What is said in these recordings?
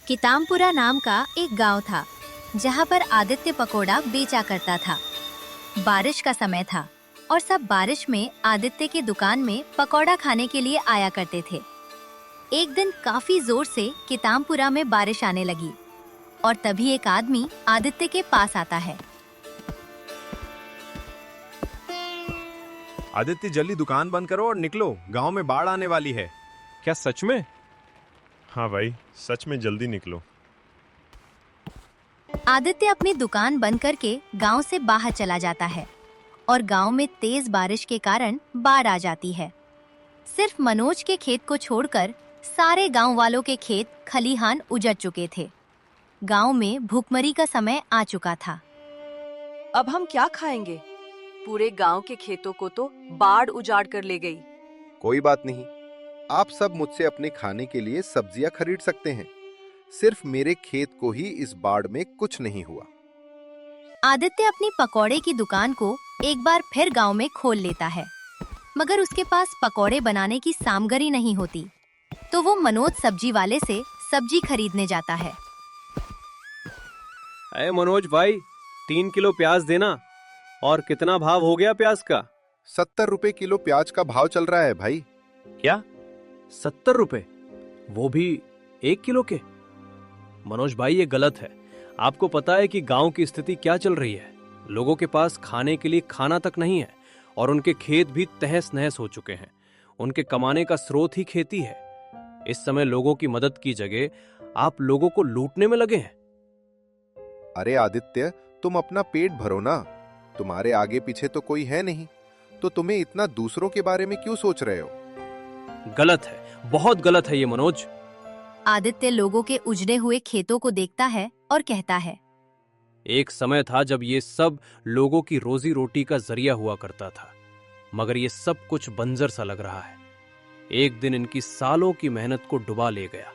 कितामपुरा नाम का एक गांव था जहां पर आदित्य पकोड़ा बेचा करता था। बारिश का समय था और सब बारिश में आदित्य की दुकान में पकोड़ा खाने के लिए आया करते थे। एक दिन काफी जोर से कितामपुरा में बारिश आने लगी और तभी एक आदमी आदित्य के पास आता है। आदित्य, जल्दी दुकान बंद करो और निकलो, गांव में बाढ़ आने वाली है। क्या सच में? हाँ भाई, सच में, जल्दी निकलो। आदित्य अपनी दुकान बंद करके गांव से बाहर चला जाता है और गांव में तेज बारिश के कारण बाढ़ आ जाती है। सिर्फ मनोज के खेत को छोड़कर सारे गांव वालों के खेत खलिहान उजड़ चुके थे। गांव में भूखमरी का समय आ चुका था। अब हम क्या खाएंगे? पूरे गांव के खेतों को तो बाढ़ उजाड़ कर ले गई। कोई बात नहीं, आप सब मुझसे अपने खाने के लिए सब्जियां खरीद सकते हैं। सिर्फ मेरे खेत को ही इस बाढ़ में कुछ नहीं हुआ। आदित्य अपनी पकौड़े की दुकान को एक बार फिर गांव में खोल लेता है, मगर उसके पास पकौड़े बनाने की सामग्री नहीं होती, तो वो मनोज सब्जी वाले से सब्जी खरीदने जाता है। अरे मनोज भाई, 3 किलो प्याज देना। और कितना भाव हो गया प्याज का? 70 रुपए किलो प्याज का भाव चल रहा है भाई। क्या 70 रुपए? वो भी 1 किलो के? मनोज भाई, ये गलत है। आपको पता है कि गांव की स्थिति क्या चल रही है। लोगों के पास खाने के लिए खाना तक नहीं है और उनके खेत भी तहस नहस हो चुके हैं। उनके कमाने का स्रोत ही खेती है। इस समय लोगों की मदद की जगह आप लोगों को लूटने में लगे हैं। अरे आदित्य, तुम अपना पेट भरो ना। तुम्हारे आगे पीछे तो कोई है नहीं, तो तुम्हें इतना दूसरों के बारे में क्यों सोच रहे हो? गलत है, बहुत गलत है ये मनोज। आदित्य लोगों के उजड़े हुए खेतों को देखता है और कहता है, एक समय था जब ये सब लोगों की रोजी रोटी का जरिया हुआ करता था, मगर ये सब कुछ बंजर सा लग रहा है। एक दिन इनकी सालों की मेहनत को डुबा ले गया।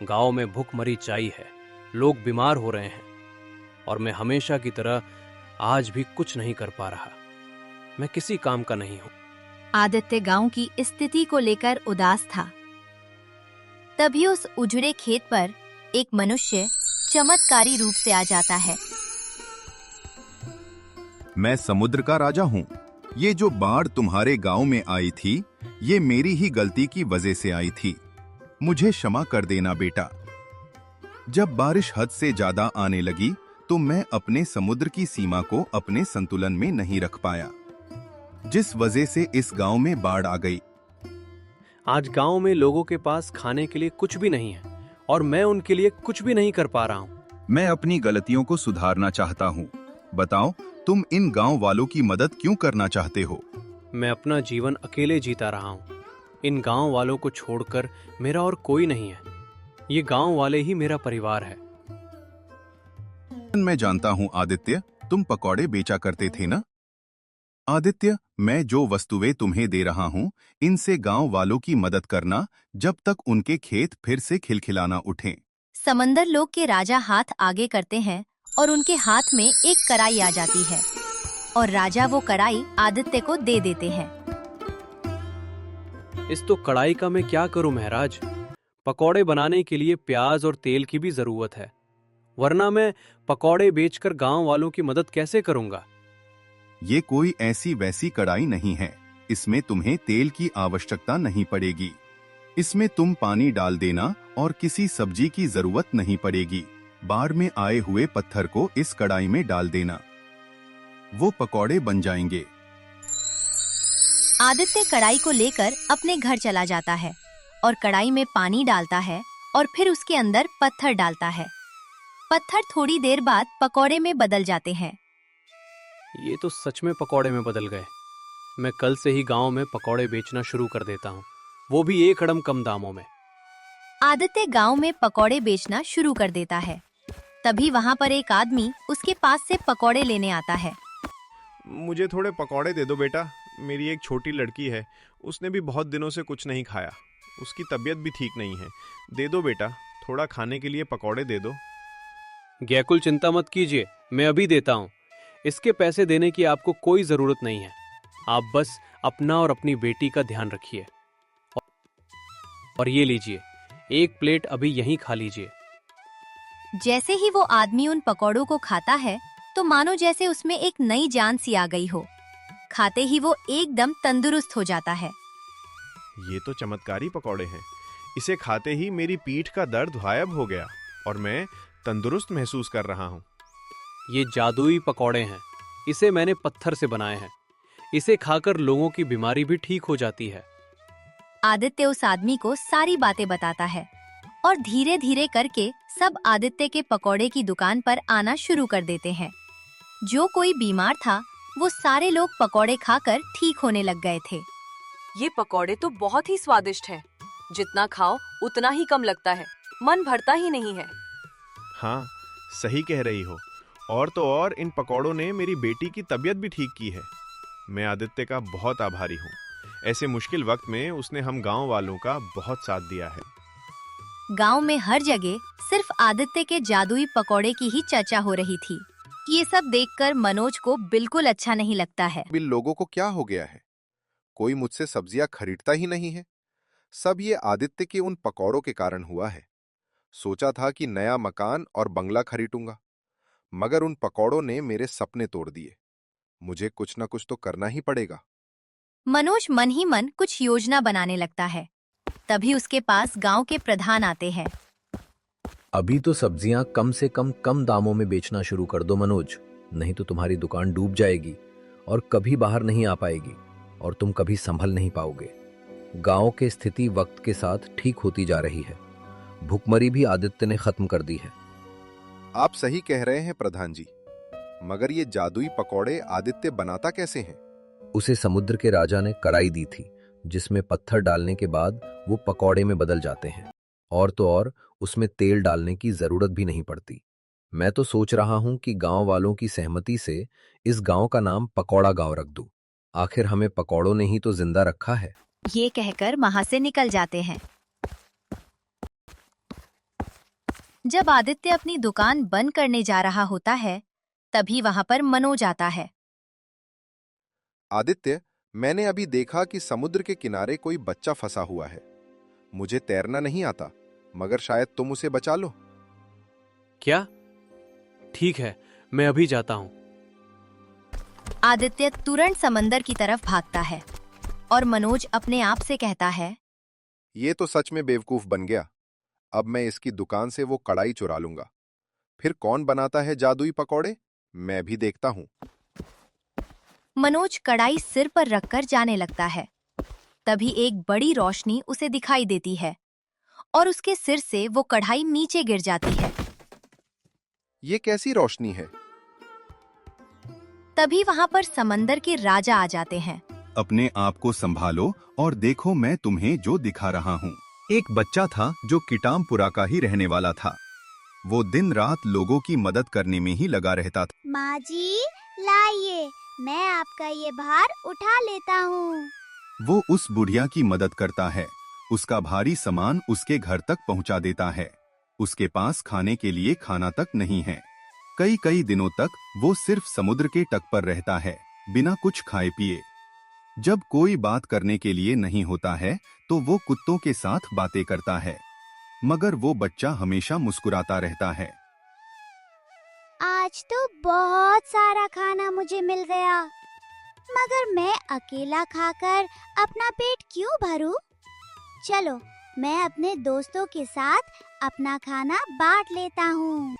गांव में भूखमरी छाई है, लोग बीमार हो रहे हैं और मैं हमेशा की तरह आज भी कुछ नहीं कर पा रहा। मैं किसी काम का नहीं हूं। आदित्य गांव की स्थिति को लेकर उदास था। तभी उस उजड़े खेत पर एक मनुष्य चमत्कारी रूप से आ जाता है। मैं समुद्र का राजा हूँ। ये जो बाढ़ तुम्हारे गांव में आई थी, ये मेरी ही गलती की वजह से आई थी। मुझे क्षमा कर देना बेटा। जब बारिश हद से ज्यादा आने लगी तो मैं अपने समुद्र की सीमा को अपने संतुलन में नहीं रख पाया, जिस वजह से इस गांव में बाढ़ आ गई। आज गांव में लोगों के पास खाने के लिए कुछ भी नहीं है और मैं उनके लिए कुछ भी नहीं कर पा रहा हूं। मैं अपनी गलतियों को सुधारना चाहता हूं। बताओ, तुम इन गांव वालों की मदद क्यों करना चाहते हो? मैं अपना जीवन अकेले जीता रहा हूं। इन गांव वालों को छोड़कर मेरा और कोई नहीं है। ये गांव वाले ही मेरा परिवार है। मैं जानता हूं आदित्य, तुम पकौड़े बेचा करते थे ना? आदित्य, मैं जो वस्तुएं तुम्हें दे रहा हूं, इनसे गांव वालों की मदद करना जब तक उनके खेत फिर से खिलखिलाना उठें। समंदर लोक के राजा हाथ आगे करते हैं और उनके हाथ में एक कढ़ाई आ जाती है और राजा वो कढ़ाई आदित्य को दे देते हैं। इस तो कढ़ाई का मैं क्या करूं महाराज? पकौड़े बनाने के लिए प्याज और तेल की भी जरूरत है, वरना मैं पकौड़े बेचकर गांव वालों की मदद कैसे करूंगा? ये कोई ऐसी वैसी कढ़ाई नहीं है। इसमें तुम्हें तेल की आवश्यकता नहीं पड़ेगी। इसमें तुम पानी डाल देना और किसी सब्जी की जरूरत नहीं पड़ेगी। बाढ़ में आए हुए पत्थर को इस कढ़ाई में डाल देना, वो पकौड़े बन जाएंगे। आदित्य कढ़ाई को लेकर अपने घर चला जाता है और कढ़ाई में पानी डालता है और फिर उसके अंदर पत्थर डालता है। पत्थर थोड़ी देर बाद पकौड़े में बदल जाते हैं। ये तो सच में पकौड़े में बदल गए। मैं कल से ही गांव में पकौड़े बेचना शुरू कर देता हूँ, वो भी 1 अड़म कम दामों में। आदित्य गांव में पकौड़े बेचना शुरू कर देता है। तभी वहां पर एक आदमी उसके पास से पकौड़े लेने आता है। मुझे थोड़े पकौड़े दे दो बेटा। मेरी एक छोटी लड़की है, उसने भी बहुत दिनों से कुछ नहीं खाया। उसकी तबीयत भी ठीक नहीं है। दे दो बेटा, थोड़ा खाने के लिए पकौड़े दे दो। गैकुल, चिंता मत कीजिए, मैं अभी देता हूँ। इसके पैसे देने की आपको कोई जरूरत नहीं है। आप बस अपना और अपनी बेटी का ध्यान रखिए। और ये लीजिए, 1 प्लेट अभी यहीं खा लीजिए। जैसे ही वो आदमी उन पकौड़ों को खाता है तो मानो जैसे उसमें एक नई जान सी आ गई हो। खाते ही वो एकदम तंदुरुस्त हो जाता है। ये तो चमत्कारी पकौड़े हैं। इसे खाते ही मेरी पीठ का दर्द गायब हो गया और मैं तंदुरुस्त महसूस कर रहा हूँ। ये जादुई पकौड़े हैं। इसे मैंने पत्थर से बनाए हैं। इसे खाकर लोगों की बीमारी भी ठीक हो जाती है। आदित्य उस आदमी को सारी बातें बताता है और धीरे धीरे करके सब आदित्य के पकौड़े की दुकान पर आना शुरू कर देते हैं। जो कोई बीमार था वो सारे लोग पकौड़े खाकर ठीक होने लग गए थे। ये पकौड़े तो बहुत ही स्वादिष्ट हैं। जितना खाओ उतना ही कम लगता है, मन भरता ही नहीं है। हाँ, सही कह रही हो। और तो और इन पकौड़ों ने मेरी बेटी की तबीयत भी ठीक की है। मैं आदित्य का बहुत आभारी हूँ। ऐसे मुश्किल वक्त में उसने हम गांव वालों का बहुत साथ दिया है। गांव में हर जगह सिर्फ आदित्य के जादुई पकौड़े की ही चर्चा हो रही थी। ये सब देखकर मनोज को बिल्कुल अच्छा नहीं लगता है। इन लोगों को क्या हो गया है? कोई मुझसे सब्जियां खरीदता ही नहीं है। सब ये आदित्य के उन पकौड़ों के कारण हुआ है। सोचा था कि नया मकान और बंगला खरीदूंगा, मगर उन पकौड़ों ने मेरे सपने तोड़ दिए। मुझे कुछ न कुछ तो करना ही पड़ेगा। मनोज मन ही मन कुछ योजना बनाने लगता है। तभी उसके पास गांव के प्रधान आते हैं। अभी तो सब्जियां कम से कम दामों में बेचना शुरू कर दो मनोज, नहीं तो तुम्हारी दुकान डूब जाएगी और कभी बाहर नहीं आ पाएगी और तुम कभी संभल नहीं पाओगे। गांव की स्थिति वक्त के साथ ठीक होती जा रही है। भुखमरी भी आदित्य ने खत्म कर दी है। आप सही कह रहे हैं प्रधान जी, मगर ये जादुई पकौड़े आदित्य बनाता कैसे हैं? उसे समुद्र के राजा ने कढ़ाई दी थी जिसमें पत्थर डालने के बाद वो पकौड़े में बदल जाते हैं। और तो और उसमें तेल डालने की जरूरत भी नहीं पड़ती। मैं तो सोच रहा हूं कि गांव वालों की सहमति से इस गांव का नाम पकौड़ा गांव रख दूं। आखिर हमें पकौड़ों ने ही तो जिंदा रखा है। ये कहकर वहां से निकल जाते हैं। जब आदित्य अपनी दुकान बंद करने जा रहा होता है तभी वहां पर मनोज आता है। आदित्य, मैंने अभी देखा कि समुद्र के किनारे कोई बच्चा फंसा हुआ है। मुझे तैरना नहीं आता, मगर शायद तुम उसे बचा लो। क्या? ठीक है, मैं अभी जाता हूं। आदित्य तुरंत समंदर की तरफ भागता है और मनोज अपने आप से कहता है, ये तो सच में बेवकूफ बन गया। अब मैं इसकी दुकान से वो कढ़ाई चुरा लूंगा। फिर कौन बनाता है जादुई पकौड़े, मैं भी देखता हूं। मनोज कढ़ाई सिर पर रखकर जाने लगता है। तभी एक बड़ी रोशनी उसे दिखाई देती है और उसके सिर से वो कढ़ाई नीचे गिर जाती है। ये कैसी रोशनी है? तभी वहां पर समंदर के राजा आ जाते हैं। अपने आप को संभालो और देखो मैं तुम्हें जो दिखा रहा हूँ। एक बच्चा था जो किटामपुरा का ही रहने वाला था। वो दिन रात लोगों की मदद करने में ही लगा रहता था। माँ जी, लाइए, मैं आपका ये भार उठा लेता हूँ। वो उस बुढ़िया की मदद करता है। उसका भारी सामान उसके घर तक पहुंचा देता है। उसके पास खाने के लिए खाना तक नहीं है। कई कई दिनों तक वो सिर्फ समुद्र के तट पर रहता है, बिना कुछ खाए पिए। जब कोई बात करने के लिए नहीं होता है तो वो कुत्तों के साथ बातें करता है, मगर वो बच्चा हमेशा मुस्कुराता रहता है। आज तो बहुत सारा खाना मुझे मिल गया, मगर मैं अकेला खाकर अपना पेट क्यों भरूं? चलो, मैं अपने दोस्तों के साथ अपना खाना बांट लेता हूँ।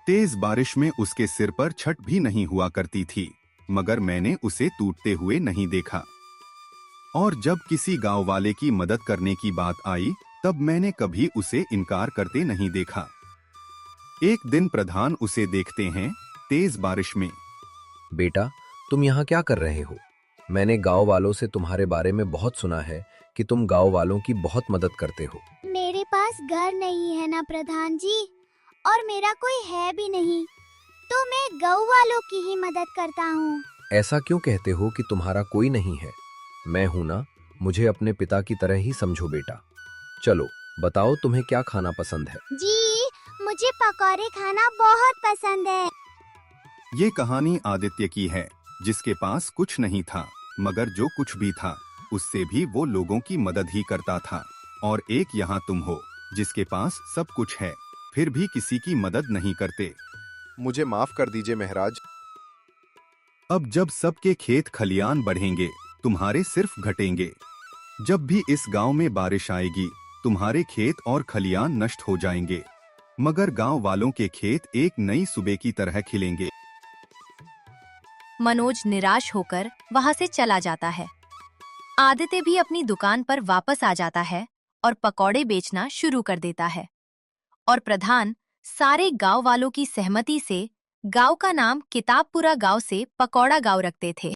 तेज बारिश में उसके सिर पर छट भी नहीं हुआ करती थी, मगर मैंने उसे टूटते हुए नहीं देखा। और जब किसी गांव वाले की मदद करने की बात आई तब मैंने कभी उसे इनकार करते नहीं देखा। एक दिन प्रधान उसे देखते हैं तेज बारिश में। बेटा, तुम यहाँ क्या कर रहे हो? मैंने गांव वालों से तुम्हारे बारे में बहुत सुना है कि तुम गांव वालों की बहुत मदद करते हो। मेरे पास घर नहीं है ना प्रधान जी, और मेरा कोई है भी नहीं, तो मैं गांव वालों की ही मदद करता हूँ। ऐसा क्यों कहते हो कि तुम्हारा कोई नहीं है? मैं हूं ना, मुझे अपने पिता की तरह ही समझो बेटा। चलो बताओ, तुम्हें क्या खाना पसंद है? जी, मुझे पकौड़े खाना बहुत पसंद है। ये कहानी आदित्य की है, जिसके पास कुछ नहीं था, मगर जो कुछ भी था उससे भी वो लोगों की मदद ही करता था। और एक यहाँ तुम हो, जिसके पास सब कुछ है, फिर भी किसी की मदद नहीं करते। मुझे माफ कर दीजिए महाराज। अब जब सबके खेत खलियान बढ़ेंगे, तुम्हारे सिर्फ घटेंगे। जब भी इस गांव में बारिश आएगी, तुम्हारे खेत और खलियान नष्ट हो जाएंगे, मगर गांव वालों के खेत एक नई सुबह की तरह खिलेंगे। मनोज निराश होकर वहां से चला जाता है। आदित्य भी अपनी दुकान पर वापस आ जाता है और पकौड़े बेचना शुरू कर देता है। और प्रधान सारे गांव वालों की सहमति से गांव का नाम किताबपुरा गांव से पकौड़ा गांव रखते थे।